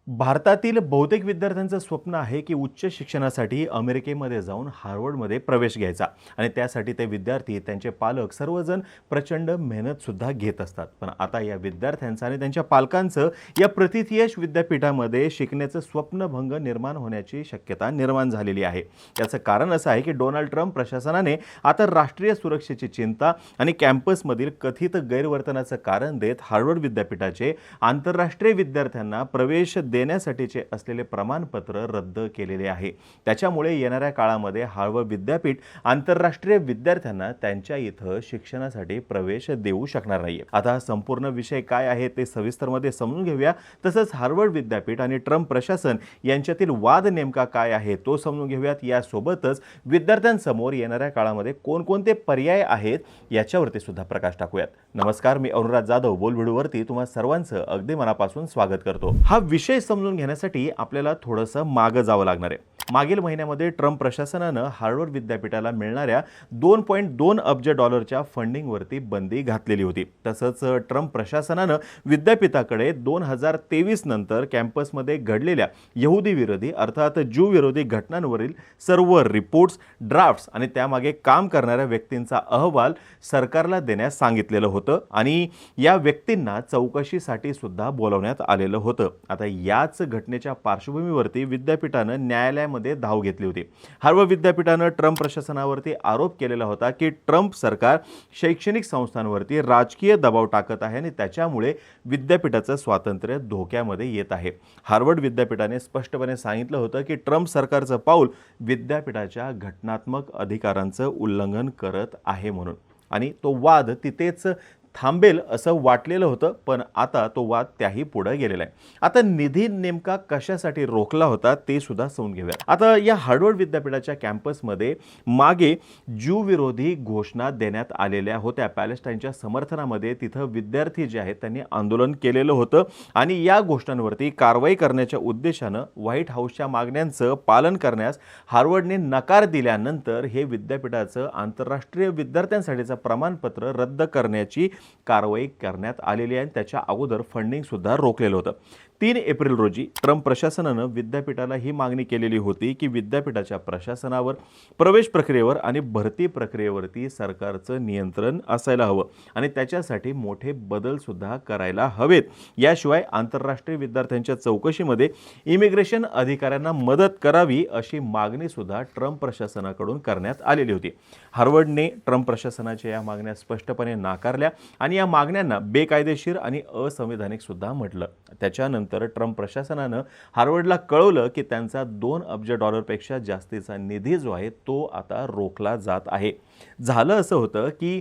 भारतातील बहुतेक विद्यार्थ्यांचं स्वप्न आहे की उच्च शिक्षणासाठी अमेरिकेमध्ये जाऊन हार्वर्डमध्ये प्रवेश घ्यायचा आणि त्यासाठी ते विद्यार्थी त्यांचे पालक सर्वजण प्रचंड मेहनतसुद्धा घेत असतात. पण आता या विद्यार्थ्यांचं आणि त्यांच्या पालकांचं या प्रतिथयश विद्यापीठामध्ये शिकण्याचं स्वप्नभंग निर्माण होण्याची शक्यता निर्माण झालेली आहे. याचं कारण असं आहे की डोनाल्ड ट्रम्प प्रशासनाने आता राष्ट्रीय सुरक्षेची चिंता आणि कॅम्पसमधील कथित गैरवर्तनाचं कारण देत हार्वर्ड विद्यापीठाचे आंतरराष्ट्रीय विद्यार्थ्यांना प्रवेश देण्यासाठीचे असलेले प्रमाणपत्र रद्द केलेले आहे. त्याच्यामुळे येणाऱ्या काळामध्ये हार्वर्ड विद्यापीठ आंतरराष्ट्रीय विद्यार्थ्यांना त्यांच्या इथं शिक्षणासाठी प्रवेश देऊ शकणार नाहीये. आता संपूर्ण विषय काय आहे ते सविस्तरमध्ये समजून घेऊया. तसंच हार्वर्ड विद्यापीठ आणि ट्रम्प प्रशासन यांच्यातील वाद नेमका काय आहे तो समजून घेऊयात. यासोबतच विद्यार्थ्यांसमोर येणाऱ्या काळामध्ये कोणकोणते पर्याय आहेत याच्यावरती सुद्धा प्रकाश टाकूयात. नमस्कार, मी अनुराग जाधव बोलबिडूवरती तुम्हा सर्वांचं अगदी मनापासून स्वागत करतो. हा विषय समजून घेण्यासाठी आपल्याला थोडंसं मागे जावं लागणार आहे. मागील महिन्यामध्ये ट्रम्प प्रशासनानं हार्वर्ड विद्यापीठाला मिळणाऱ्या 2.2 अब्ज डॉलरच्या फंडिंगवरती बंदी घातलेली होती. तसंच ट्रम्प प्रशासनानं विद्यापीठाकडे 2023 नंतर कॅम्पसमध्ये घडलेल्या यहुदी विरोधी अर्थात ज्यू विरोधी घटनांवरील सर्व रिपोर्ट्स, ड्राफ्ट्स आणि त्यामागे काम करणाऱ्या व्यक्तींचा अहवाल सरकारला देण्यास सांगितलेलं होतं आणि या व्यक्तींना चौकशीसाठी सुद्धा बोलवण्यात आलेलं होतं. आता याच घटनेच्या पार्श्वभूमीवरती विद्यापीठानं न्यायालयामध्ये धाव घेतली होती. हार्वर्ड विद्यापीठानं ट्रम्प प्रशासनावरती आरोप केलेला होता की ट्रम्प सरकार शैक्षणिक संस्थांवरती राजकीय दबाव टाकत आहे आणि त्याच्यामुळे विद्यापीठाचं स्वातंत्र्य धोक्यामध्ये येत आहे. हार्वर्ड विद्यापीठाने स्पष्टपणे सांगितलं होतं की ट्रम्प सरकारचं पाऊल विद्यापीठाच्या घटनात्मक अधिकारांचं उल्लंघन करत आहे म्हणून, आणि तो वाद तिथेच थांबेल असं वाटलेलं होतं. पण आता तो वाद त्याही पुढे गेलेला आहे. आता निधी नेमका कशासाठी रोखला होता ते सुद्धा समजून घेऊया. आता या हार्वर्ड विद्यापीठाच्या कॅम्पसमध्ये मागे ज्यू विरोधी घोषणा देण्यात आलेल्या होत्या. पॅलेस्टाईनच्या समर्थनामध्ये तिथं विद्यार्थी जे आहेत त्यांनी आंदोलन केलेलं होतं आणि या घोषणांवरती कारवाई करण्याच्या उद्देशानं व्हाईट हाऊसच्या मागण्यांचं पालन करण्यास हार्वर्डने नकार दिल्यानंतर हे विद्यापीठाचं आंतरराष्ट्रीय विद्यार्थ्यांसाठीचं प्रमाणपत्र रद्द करण्याची कारवाई करण्यात आलेली आहे. त्याच्या अगोदर फंडिंग सुद्धा रोखलेलं होतं. 3 एप्रिल रोजी ट्रम्प प्रशासनानं विद्यापीठाला ही मागणी केलेली होती की विद्यापीठाच्या प्रशासनावर, प्रवेश प्रक्रियेवर आणि भरती प्रक्रियेवरती सरकारचं नियंत्रण असायला हवं आणि त्याच्यासाठी मोठे बदल सुद्धा करायला हवेत. याशिवाय आंतरराष्ट्रीय विद्यार्थ्यांच्या चौकशीमध्ये इमिग्रेशन अधिकाऱ्यांना मदत करावी अशी मागणी सुद्धा ट्रम्प प्रशासनाकडून करण्यात आलेली होती. हार्वर्डने ट्रम्प प्रशासनाच्या या मागण्या स्पष्टपणे नाकारल्या आणि या मागण्यांना बेकायदेशीर आणि असंवैधानिक सुद्धा म्हटलं. त्याच्यानंतर ट्रम्प प्रशासनानं हार्वर्डला कळवलं की त्यांचा 2 अब्ज डॉलरपेक्षा जास्तीचा निधी जो आहे तो आता रोखला जात आहे. झालं असं होतं की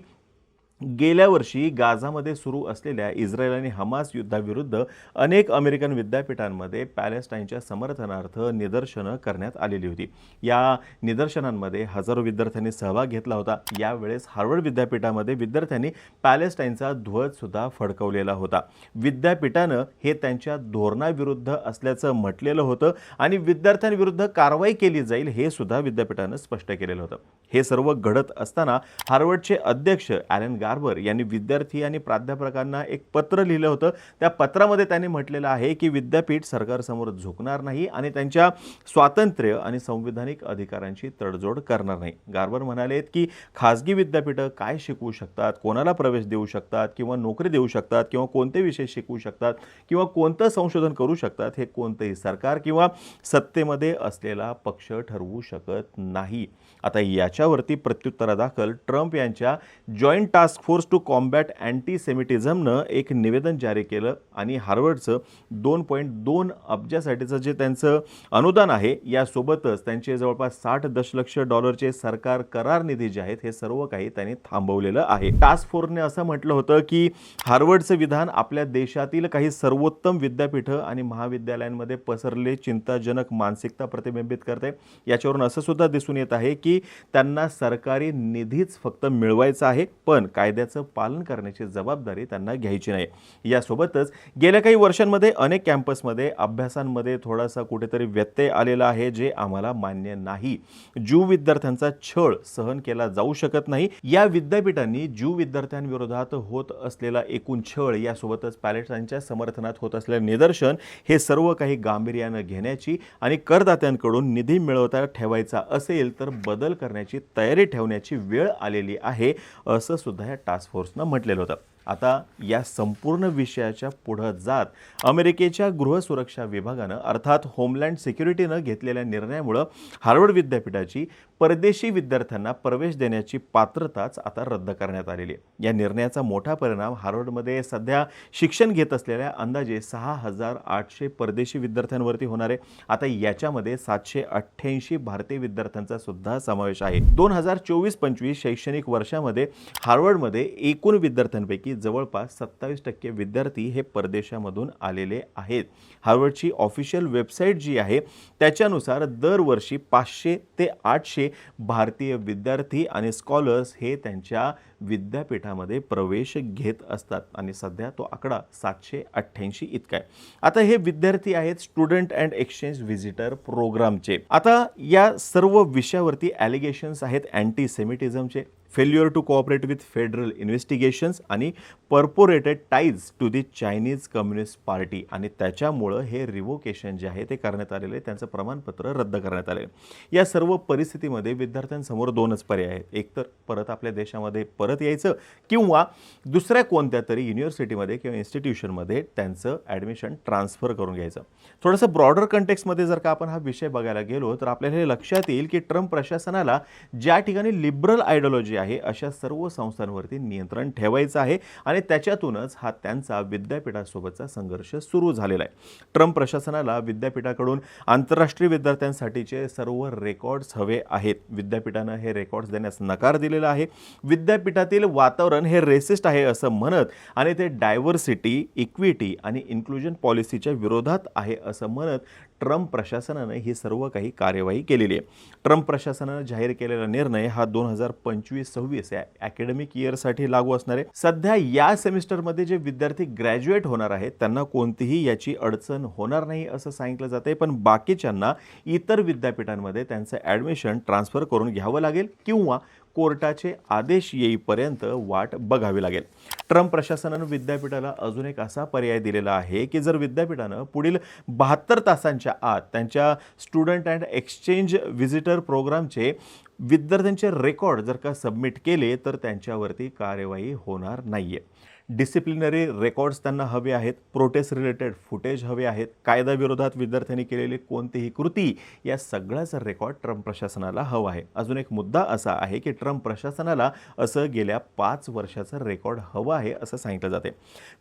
गेल्या वर्षी गाझामध्ये सुरू असलेल्या इस्रायल आणि हमास युद्धाविरुद्ध अनेक अमेरिकन विद्यापीठांमध्ये पॅलेस्टाईनच्या समर्थनार्थ निदर्शनं करण्यात आलेली होती. या निदर्शनांमध्ये हजारो विद्यार्थ्यांनी सहभाग घेतला होता. यावेळेस हार्वर्ड विद्यापीठामध्ये विद्यार्थ्यांनी पॅलेस्टाईनचा ध्वज सुद्धा फडकवलेला होता. विद्यापीठानं हे त्यांच्या धोरणाविरुद्ध असल्याचं म्हटलेलं होतं आणि विद्यार्थ्यांविरुद्ध कारवाई केली जाईल हे सुद्धा विद्यापीठानं स्पष्ट केलेलं होतं. हे सर्व घडत असताना हार्वर्डचे अध्यक्ष ॲलन गार्बर यांनी विद्यार्थी आणि प्राध्यापकांना एक पत्र लिहिलं होतं. त्या पत्रामध्ये त्यांनी म्हटलेलं आहे की विद्यापीठ सरकारसमोर झुकणार नाही आणि त्यांच्या स्वातंत्र्य आणि संविधानिक अधिकारांची तडजोड करणार नाही. गार्बर म्हणाले की खाजगी विद्यापीठं काय शिकवू शकतात, कोणाला प्रवेश देऊ शकतात किंवा नोकरी देऊ शकतात किंवा कोणते विषय शिकवू शकतात किंवा कोणतं संशोधन करू शकतात हे कोणतेही सरकार किंवा सत्तेमध्ये असलेला पक्ष ठरवू शकत नाही. आता याच्यावरती प्रत्युत्तरादाखल ट्रम्प यांच्या joint task force to combat अँटीसेमिटिझमनं एक निवेदन जारी केलं आणि हार्वर्डचं 2.2 अब्जासाठीचं जे त्यांचं अनुदान आहे यासोबतच त्यांचे जवळपास 60 दशलक्ष डॉलरचे सरकार करार निधी जे आहेत हे सर्व काही त्यांनी थांबवलेलं आहे. टास्क फोर्सने असं म्हटलं होतं की हार्वर्डचं विधान आपल्या देशातील काही सर्वोत्तम विद्यापीठं आणि महाविद्यालयांमध्ये पसरलेली चिंताजनक मानसिकता प्रतिबिंबित करते. याच्यावरून असं सुद्धा दिसून येत आहे की त्यांना सरकारी निधीच फक्त मिळवायचा आहे, पण कायद्याचं पालन करण्याची जबाबदारी त्यांना घ्यायची नाही. यासोबतच गेल्या काही वर्षांमध्ये अनेक कॅम्पसमध्ये अभ्यासांमध्ये थोडासा कुठेतरी व्यत्यय आलेला आहे, जे आम्हाला मान्य नाही. ज्यू विद्यार्थ्यांचा छळ सहन केला जाऊ शकत नाही. या विद्यापीठांनी ज्यू विद्यार्थ्यांविरोधात होत असलेला एकूण छळ, यासोबतच पॅलेस्टाईनच्या समर्थनात होत असलेले निदर्शन, हे सर्व काही गांभीर्यानं घेण्याची आणि करदात्यांकडून निधी मिळवता ठेवायचा असेल तर बदल करण्याची तयारी ठेवण्याची वेळ आलेली आहे, असं सुद्धा या टास्क फोर्सनं म्हटलेलं होतं. आता या संपूर्ण विषयाच्या पुढे जात अमेरिकेच्या गृहसुरक्षा विभागानं अर्थात होमलँड सिक्युरिटीनं घेतलेल्या निर्णयामुळे हार्वर्ड विद्यापीठाची परदेशी विद्यार्थ्यांना प्रवेश देण्याची पात्रताच आता रद्द करण्यात आलेली आहे. या निर्णयाचा मोठा परिणाम हार्वर्डमध्ये सध्या शिक्षण घेत असलेल्या अंदाजे 6,800 परदेशी विद्यार्थ्यांवरती होणार आहे. आता याच्यामध्ये 788 भारतीय विद्यार्थ्यांचा सुद्धा समावेश आहे. 2024-25 शैक्षणिक वर्षामध्ये हार्वर्डमध्ये एकूण विद्यार्थ्यांपैकी जवळपास 27% विद्यार्थी हे परदेशामधून आलेले आहेत. हार्वर्डची ऑफिशियल वेबसाईट जी आहे त्याच्यानुसार दरवर्षी 500 ते 800 भारतीय विद्यार्थी आणि स्कॉलर्स हे त्यांच्या विद्यापीठामध्ये प्रवेश घेत असतात आणि सध्या तो आकडा 788 इतका आहे. आता हे विद्यार्थी आहेत स्टुडंट अँड एक्सचेंज व्हिजिटर प्रोग्रामचे. आता या सर्व विषयावरती ॲलिगेशन्स आहेत अँटीसेमिटिझमचे, failure to cooperate with federal investigations आणि purported ties to the Chinese Communist Party, आणि त्याच्यामुळं हे रिव्होकेशन जे आहे ते करण्यात आलेले, त्यांचं प्रमाणपत्र रद्द करण्यात आले. या सर्व परिस्थितीमध्ये विद्यार्थ्यांसमोर दोनच पर्याय आहेत. एक तर परत आपल्या देशामध्ये परत यायचं किंवा दुसऱ्या कोणत्या तरी युनिव्हर्सिटीमध्ये किंवा इन्स्टिट्यूशनमध्ये त्यांचं ॲडमिशन ट्रान्सफर करून घ्यायचं. थोडंसं ब्रॉडर कंटेक्समध्ये जर का आपण हा विषय बघायला गेलो तर आपल्याला हे लक्षात येईल की ट्रम्प प्रशासनाला ज्या ठिकाणी लिबरल आयडिओलॉजी आहे अशा सर्व संस्थांवरती नियंत्रण ठेवायचं आहे आणि त्याच्यातूनच हा त्यांचा विद्यापीठासोबतचा संघर्ष सुरू झालेला आहे. ट्रम्प प्रशासनाला विद्यापीठाकडून आंतरराष्ट्रीय विद्यार्थ्यांसाठीचे सर्व रेकॉर्ड्स हवे आहेत. विद्यापीठानं हे रेकॉर्ड्स देण्यास नकार दिलेला आहे. विद्यापीठातील वातावरण हे रेसिस्ट आहे असं म्हणत आणि ते डायव्हर्सिटी, इक्विटी आणि इन्क्लुजन पॉलिसीच्या विरोधात आहे असं म्हणत ट्रम्प प्रशासनानं ही सर्व काही कार्यवाही केलेली आहे. ट्रम्प प्रशासनानं जाहीर केलेला निर्णय हा 2025-26 या अकॅडमिक इयरसाठी लागू असणार आहे. सध्या या सेमिस्टरमध्ये जे विद्यार्थी ग्रॅज्युएट होणार आहेत त्यांना कोणतीही याची अडचण होणार नाही असं सांगितलं जाते, पण बाकीच्यांना इतर विद्यापीठांमध्ये त्यांचं ॲडमिशन ट्रान्सफर करून घ्यावं लागेल किंवा कोर्टाचे आदेश येईपर्यंत वाट बघावी लागेल. ट्रम्प प्रशासनानं विद्यापीठाला अजून एक असा पर्याय दिलेला आहे की जर विद्यापीठानं पुढील 72 तासांच्या आत त्यांच्या स्टुडंट अँड एक्सचेंज व्हिजिटर प्रोग्रामचे विद्यार्थ्यांचे रेकॉर्ड जर का सबमिट केले तर त्यांच्यावरती कार्यवाही होणार नाहीये. डिसिप्लिनरी रेकॉर्ड्स त्यांना हवे आहेत, प्रोटेस्ट रिलेटेड फुटेज हवे आहेत, कायद्याविरोधात विद्यार्थ्यांनी केलेली कोणतीही कृती या सगळ्याचा रेकॉर्ड ट्रम्प प्रशासनाला हवा आहे. अजून एक मुद्दा असा आहे की ट्रम्प प्रशासनाला असं गेल्या 5 वर्षाचं रेकॉर्ड हवं आहे असं सांगितलं जाते.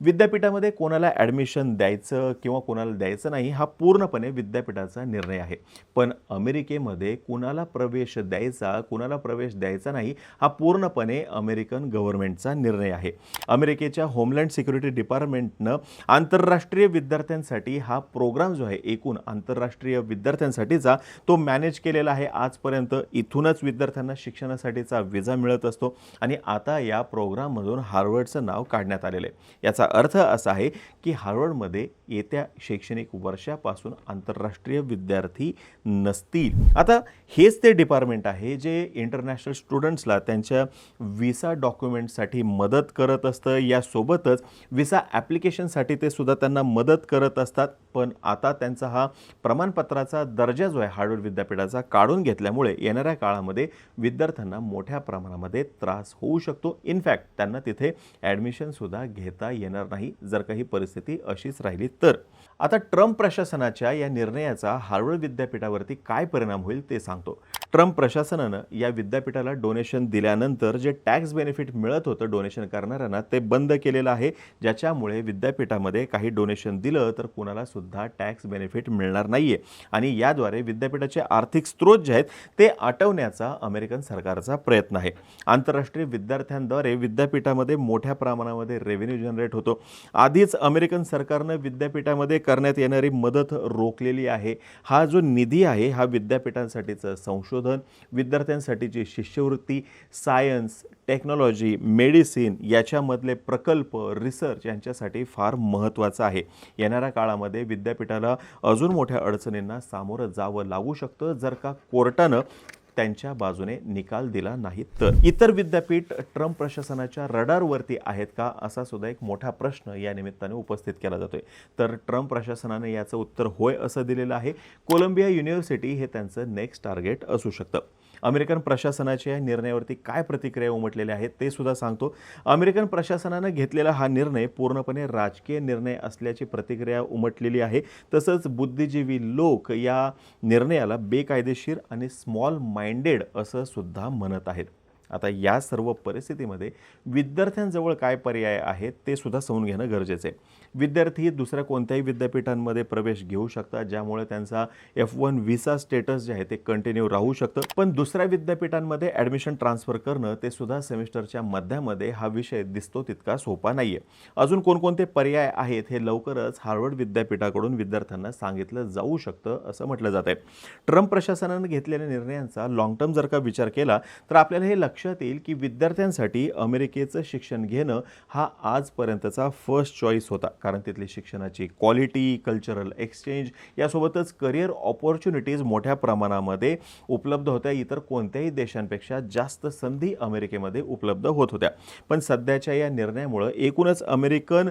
विद्यापीठामध्ये कोणाला ॲडमिशन द्यायचं किंवा कोणाला द्यायचं नाही हा पूर्णपणे विद्यापीठाचा निर्णय आहे, पण अमेरिकेमध्ये कुणाला प्रवेश द्यायचा कुणाला प्रवेश द्यायचा नाही हा पूर्णपणे अमेरिकन गव्हर्नमेंटचा निर्णय आहे. अमेरिकेच्या होमलँड सिक्युरिटी डिपार्टमेंटनं आंतरराष्ट्रीय विद्यार्थ्यांसाठी हा प्रोग्राम जो आहे एकूण आंतरराष्ट्रीय विद्यार्थ्यांसाठीचा तो मॅनेज केलेला आहे. आजपर्यंत इथूनच विद्यार्थ्यांना शिक्षणासाठीचा व्हिसा मिळत असतो आणि आता या प्रोग्राममधून हार्वर्डचं नाव काढण्यात आलेलं आहे. याचा अर्थ असा आहे की हार्वर्डमध्ये येत्या शैक्षणिक वर्षापासून आंतरराष्ट्रीय विद्यार्थी नसतील. आता हेच ते डिपार्टमेंट आहे जे इंटरनॅशनल स्टुडंट्सला त्यांच्या व्हिसा डॉक्युमेंटसाठी मदत करत असतं. यासोबतच व्हिसा ॲप्लिकेशनसाठी ते सुद्धा त्यांना मदत करत असतात, पण आता त्यांचा हा प्रमाणपत्राचा दर्जा जो आहे हार्वर्ड विद्यापीठाचा काढून घेतल्यामुळे येणाऱ्या काळामध्ये विद्यार्थ्यांना मोठ्या प्रमाणामध्ये त्रास होऊ शकतो. इनफॅक्ट त्यांना तिथे ॲडमिशनसुद्धा घेता येणार नाही जर काही परिस्थिती अशीच राहिली तर. आता ट्रम्प प्रशासनाच्या या निर्णयाचा हार्वर्ड विद्यापीठावरती काय परिणाम होईल ते सांगतो. ट्रम्प प्रशासनानं या विद्यापीठाला डोनेशन दिल्यानंतर जे टॅक्स बेनिफिट मिळत होतं डोनेशन करणाऱ्यांना ते बंद केलेलं आहे, ज्याच्यामुळे विद्यापीठामध्ये काही डोनेशन दिलं तर कुणाला सुद्धा टॅक्स बेनिफिट मिळणार नाहीये आणि याद्वारे विद्यापीठाचे आर्थिक स्रोत जे आहेत ते आटवण्याचा अमेरिकन सरकारचा प्रयत्न आहे. आंतरराष्ट्रीय विद्यार्थ्यांद्वारे विद्यापीठामध्ये मोठ्या प्रमाणामध्ये रेव्हेन्यू जनरेट होतो. आधीच अमेरिकन सरकारनं विद्यापीठामध्ये करण्यात येणारी मदत रोखलेली आहे. हा जो निधी आहे हा विद्यापीठांसाठीचं संशोधन संशोधन, विद्यार्थ्यांसाठीची शिष्यवृत्ती, सायन्स, टेक्नॉलॉजी, मेडिसिन याच्यामधले प्रकल्प, रिसर्च यांच्यासाठी फार महत्त्वाचं आहे. येणाऱ्या काळामध्ये विद्यापीठाला अजून मोठ्या अडचणींना सामोरं जावं लागू शकतं जर का कोर्टानं त्यांच्या बाजूने निकाल दिला नाही तर. इतर विद्यापीठ ट्रम्प प्रशासनाच्या रडारवरती आहेत का, असा सुद्धा एक मोठा प्रश्न या निमित्ताने उपस्थित केला जातोय. तर ट्रम्प प्रशासनाने याचं उत्तर होय असं दिलेलं आहे. कोलंबिया युनिव्हर्सिटी हे त्यांचं नेक्स्ट टार्गेट असू शकतं. अमेरिकन प्रशासनाच्या या निर्णयावरती काय प्रतिक्रिया उमटलेल्या आहेत ते सुद्धा सांगतो. अमेरिकन प्रशासनानं घेतलेला हा निर्णय पूर्णपणे राजकीय निर्णय असल्याची प्रतिक्रिया उमटलेली आहे. तसंच बुद्धिजीवी लोक या निर्णयाला बेकायदेशीर आणि स्मॉल माइंडेड असं सुद्धा म्हणत आहेत. आता या सर्व परिस्थितीमध्ये विद्यार्थ्यांजवळ काय पर्याय आहेत ते सुद्धा समजून घेणं गरजेचं आहे. विद्यार्थी दुसऱ्या कोणत्याही विद्यापीठांमध्ये प्रवेश घेऊ शकतात, ज्यामुळे त्यांचा F1 व्हिसा स्टेटस जे आहे ते कंटिन्यू राहू शकतं. पण दुसऱ्या विद्यापीठांमध्ये ॲडमिशन ट्रान्सफर करणं ते सुद्धा सेमिस्टरच्या मध्यामध्ये हा विषय दिसतो तितका सोपा नाही आहे. अजून कोणकोणते पर्याय आहेत हे लवकरच हार्वर्ड विद्यापीठाकडून विद्यार्थ्यांना सांगितलं जाऊ शकतं असं म्हटलं जात आहे. ट्रम्प प्रशासनानं घेतलेल्या निर्णयांचा लॉंग टर्म जर का विचार केला तर आपल्याला हे लक्षात येईल की विद्यार्थ्यांसाठी अमेरिकेचं शिक्षण घेणं हा आजपर्यंतचा फर्स्ट चॉईस होता. कारण तिथली शिक्षणाची क्वालिटी, कल्चरल एक्सचेंज यासोबतच करिअर ऑपॉर्च्युनिटीज मोठ्या प्रमाणामध्ये उपलब्ध होत्या. इतर कोणत्याही देशांपेक्षा जास्त संधी अमेरिकेमध्ये उपलब्ध होत होत्या. पण सध्याच्या या निर्णयामुळे एकूणच अमेरिकन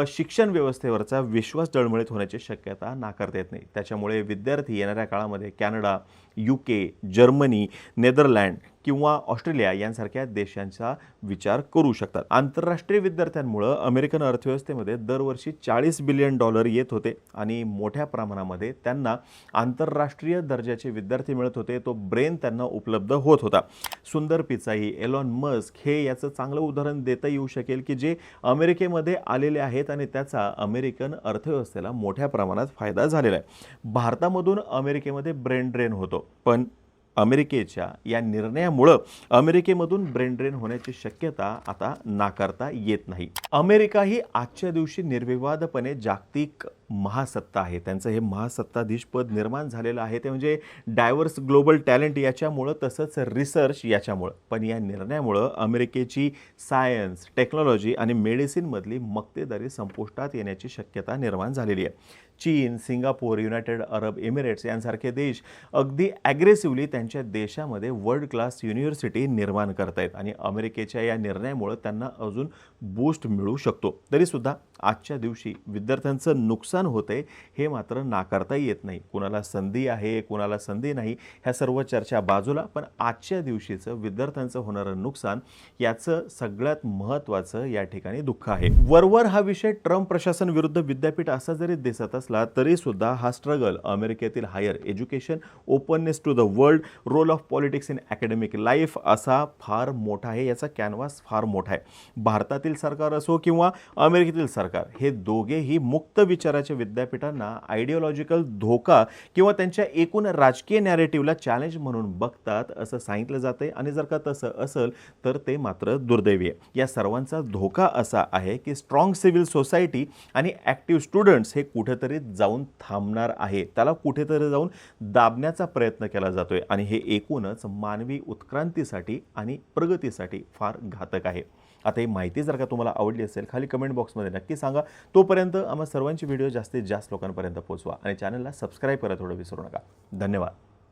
शिक्षण व्यवस्थेवरचा विश्वास डळमळीत होण्याची शक्यता नाकारता येत नाही. त्याच्यामुळे विद्यार्थी येणाऱ्या काळामध्ये कॅनडा, UK, जर्मनी, नेदरलँड किंवा ऑस्ट्रेलिया यांसारख्या देशांचा विचार करू शकतात. आंतरराष्ट्रीय विद्यार्थ्यांमुळं अमेरिकन अर्थव्यवस्थेमध्ये दरवर्षी $40 बिलियन येत होते आणि मोठ्या प्रमाणामध्ये त्यांना आंतरराष्ट्रीय दर्जाचे विद्यार्थी मिळत होते. तो ब्रेन त्यांना उपलब्ध होत होता. सुंदर पिचाई, एलॉन मस्क हे याचं चांगलं उदाहरण देता येऊ शकेल की जे अमेरिकेमध्ये आलेले आहेत आणि त्याचा अमेरिकन अर्थव्यवस्थेला मोठ्या प्रमाणात फायदा झालेला आहे. भारतामधून अमेरिकेमध्ये ब्रेन ड्रेन होतो, पण अमेरिकेच्या या निर्णयामुळं अमेरिकेमधून ब्रेन ड्रेन होण्याची शक्यता आता नाकारता येत नाही. अमेरिका ही आजच्या दिवशी निर्विवादपणे जागतिक महासत्ता आहे. त्यांचं हे महासत्ताधीश पद निर्माण झालेलं आहे ते म्हणजे डायव्हर्स ग्लोबल टॅलेंट याच्यामुळं, तसंच रिसर्च याच्यामुळं. पण या निर्णयामुळं अमेरिकेची सायन्स, टेक्नॉलॉजी आणि मेडिसिनमधली मक्तेदारी संपुष्टात येण्याची शक्यता निर्माण झालेली आहे. चीन, सिंगापूर, युनायटेड अरब एमिरेट्स यांसारखे देश अगदी ॲग्रेसिव्हली त्यांच्या देशामध्ये वर्ल्ड क्लास युनिव्हर्सिटी निर्माण करत आहेत आणि अमेरिकेच्या या निर्णयामुळे त्यांना अजून बूस्ट मिळू शकतो. तरीसुद्धा आजच्या दिवशी विद्यार्थ्यांचं नुकसान होतंय हे मात्र नाकारता येत नाही. कुणाला संधी आहे, कुणाला संधी नाही, ह्या सर्व चर्चा बाजूला, पण आजच्या दिवशीचं विद्यार्थ्यांचं होणारं नुकसान याचं सगळ्यात महत्त्वाचं या ठिकाणी दुःख आहे. वरवर हा विषय ट्रम्प प्रशासन विरुद्ध विद्यापीठ असा जरी दिसत असला तरीसुद्धा हा स्ट्रगल अमेरिकेतील higher education, openness to the world, role of politics in academic life असा फार मोठा आहे. याचा कॅनव्हास फार मोठा आहे. भारतातील सरकार असो किंवा अमेरिकेतील सरकार हे दोघेही मुक्त विचाराच्या विद्यापीठांना आयडिओलॉजिकल धोका किंवा त्यांच्या एकूण राजकीय नॅरेटिव्हला चॅलेंज म्हणून बघतात असं सांगितलं जाते आणि जर का तसं असेल तर ते मात्र दुर्दैवी आहे. या सर्वांचा धोका असा आहे की स्ट्रॉंग सिव्हिल सोसायटी आणि ॲक्टिव्ह स्टुडंट्स हे कुठेतरी जाऊन थांबणार आहे. त्याला कुठेतरी जाऊन दाबण्याचा प्रयत्न केला जातोय आणि हे एकूणच मानवी उत्क्रांतीसाठी आणि प्रगतीसाठी फार घातक आहे. आता ही माहिती जर का तुम्हाला आवडली असेल खाली कमेंट बॉक्समध्ये नक्की सांगा. तोपर्यंत आम्हा सर्वांची व्हिडिओ जास्तीत जास्त लोकांपर्यंत पोहोचवा आणि चॅनलला सबस्क्राईब करायला थोडं विसरू नका. धन्यवाद.